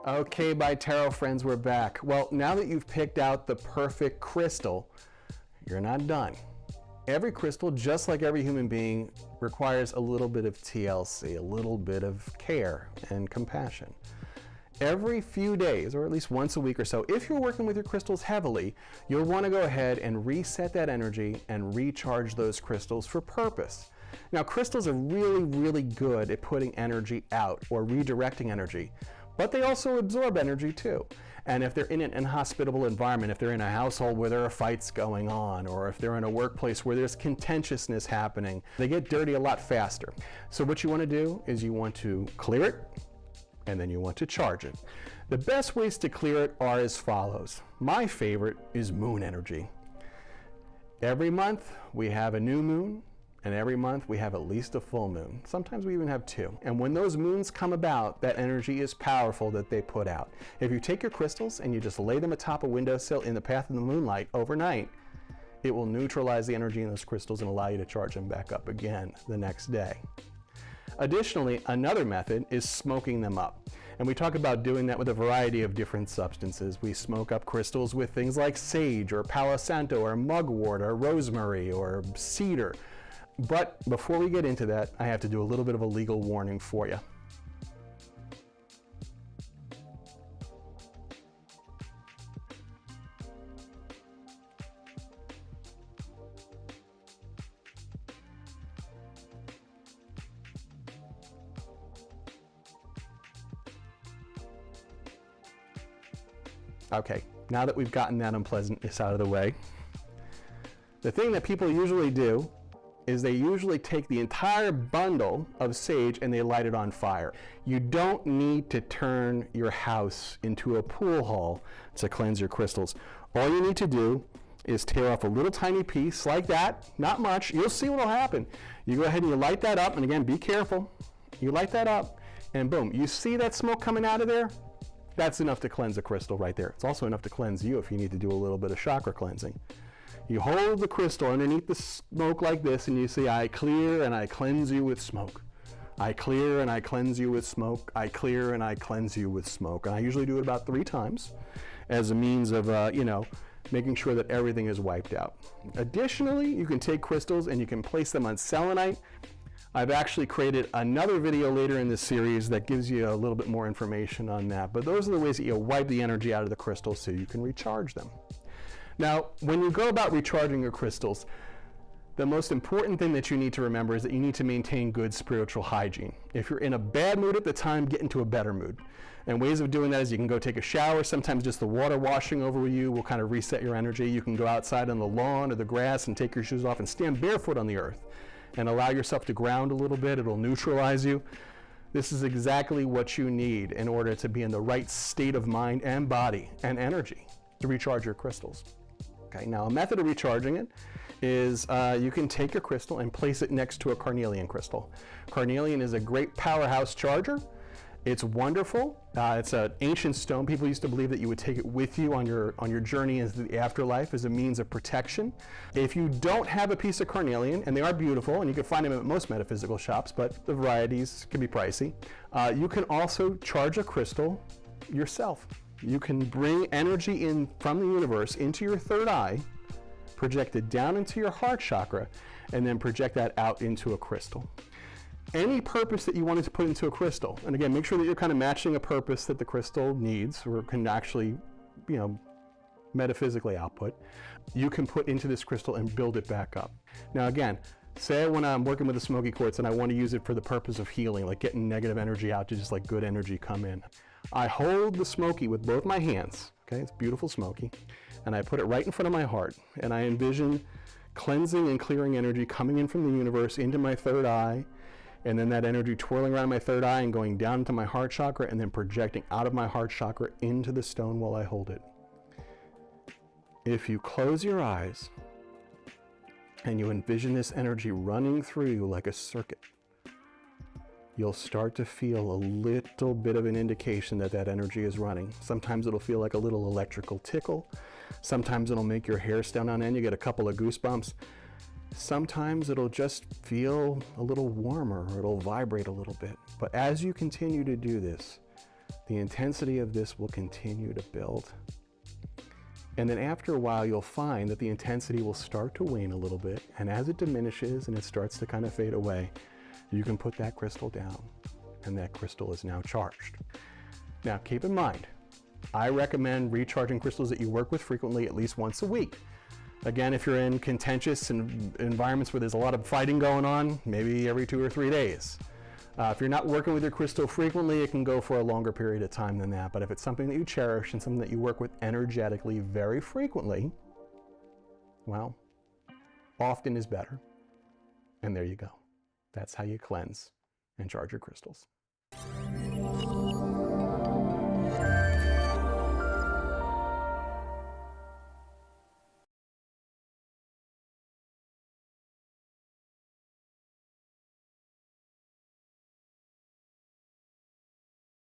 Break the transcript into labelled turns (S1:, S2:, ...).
S1: Okay, my tarot friends, we're back. Well, now that you've picked out the perfect crystal, you're not done. Every crystal, just like every human being, requires a little bit of TLC, a little bit of care and compassion. Every few days, or at least once a week or so, if you're working with your crystals heavily, you'll want to go ahead and reset that energy and recharge those crystals for purpose. Now, crystals are really good at putting energy out or redirecting energy, but they also absorb energy too. And if they're in an inhospitable environment, if they're in a household where there are fights going on, or if they're in a workplace where there's contentiousness happening, they get dirty a lot faster. So what you want to do is you want to clear it, and then you want to charge it. The best ways to clear it are as follows. My favorite is moon energy. Every month we have a new moon, and every month we have at least a full moon. Sometimes we even have two. And when those moons come about, that energy is powerful that they put out. If you take your crystals and you just lay them atop a windowsill in the path of the moonlight overnight, it will neutralize the energy in those crystals and allow you to charge them back up again the next day. Additionally, another method is smoking them up. And we talk about doing that with a variety of different substances. We smoke up crystals with things like sage or palo santo or mugwort or rosemary or cedar. But before we get into that, I have to do a little bit of a legal warning for you. Okay, now that we've gotten that unpleasantness out of the way, the thing that people usually do is they usually take the entire bundle of sage and they light it on fire. You don't need to turn your house into a pool hall to cleanse your crystals. All you need to do is tear off a little tiny piece like that, not much. You'll see what'll happen. You go ahead and you light that up, and again, be careful. You light that up, and boom, you see that smoke coming out of there? That's enough to cleanse a crystal right there. It's also enough to cleanse you if you need to do a little bit of chakra cleansing. You hold the crystal underneath the smoke like this, and you say, I clear and I cleanse you with smoke. I clear and I cleanse you with smoke. I clear and I cleanse you with smoke. And I usually do it about 3 times as a means of, making sure that everything is wiped out. Additionally, you can take crystals and you can place them on selenite. I've actually created another video later in this series that gives you a little bit more information on that. But those are the ways that you wipe the energy out of the crystals so you can recharge them. Now, when you go about recharging your crystals, the most important thing that you need to remember is that you need to maintain good spiritual hygiene. If you're in a bad mood at the time, get into a better mood. And ways of doing that is you can go take a shower. Sometimes just the water washing over you will kind of reset your energy. You can go outside on the lawn or the grass and take your shoes off and stand barefoot on the earth and allow yourself to ground a little bit. It'll neutralize you. This is exactly what you need in order to be in the right state of mind and body and energy to recharge your crystals. Okay, now a method of recharging it is you can take your crystal and place it next to a carnelian crystal. Carnelian is a great powerhouse charger. It's wonderful. It's an ancient stone. People used to believe that you would take it with you on your journey into the afterlife as a means of protection. If you don't have a piece of carnelian, and they are beautiful, and you can find them at most metaphysical shops, but the varieties can be pricey, you can also charge a crystal yourself. You can bring energy in from the universe into your third eye, project it down into your heart chakra, and then project that out into a crystal. Any purpose that you wanted to put into a crystal, and again, make sure that you're kind of matching a purpose that the crystal needs or can actually, metaphysically output, you can put into this crystal and build it back up. Now again, say when I'm working with the smoky quartz and I want to use it for the purpose of healing, like getting negative energy out to just like good energy come in. I hold the smoky with both my hands, okay, it's beautiful smoky, and I put it right in front of my heart, and I envision cleansing and clearing energy coming in from the universe into my third eye, and then that energy twirling around my third eye and going down into my heart chakra, and then projecting out of my heart chakra into the stone while I hold it. If you close your eyes and you envision this energy running through you like a circuit, you'll start to feel a little bit of an indication that that energy is running. Sometimes it'll feel like a little electrical tickle. Sometimes it'll make your hair stand on end. You get a couple of goosebumps. Sometimes it'll just feel a little warmer, or it'll vibrate a little bit. But as you continue to do this, the intensity of this will continue to build. And then after a while, you'll find that the intensity will start to wane a little bit. And as it diminishes and it starts to kind of fade away, you can put that crystal down, and that crystal is now charged. Now, keep in mind, I recommend recharging crystals that you work with frequently, at least once a week. Again, if you're in contentious environments where there's a lot of fighting going on, maybe every 2 or 3 days. If you're not working with your crystal frequently, it can go for a longer period of time than that. But if it's something that you cherish and something that you work with energetically very frequently, well, often is better. And there you go. That's how you cleanse and charge your crystals.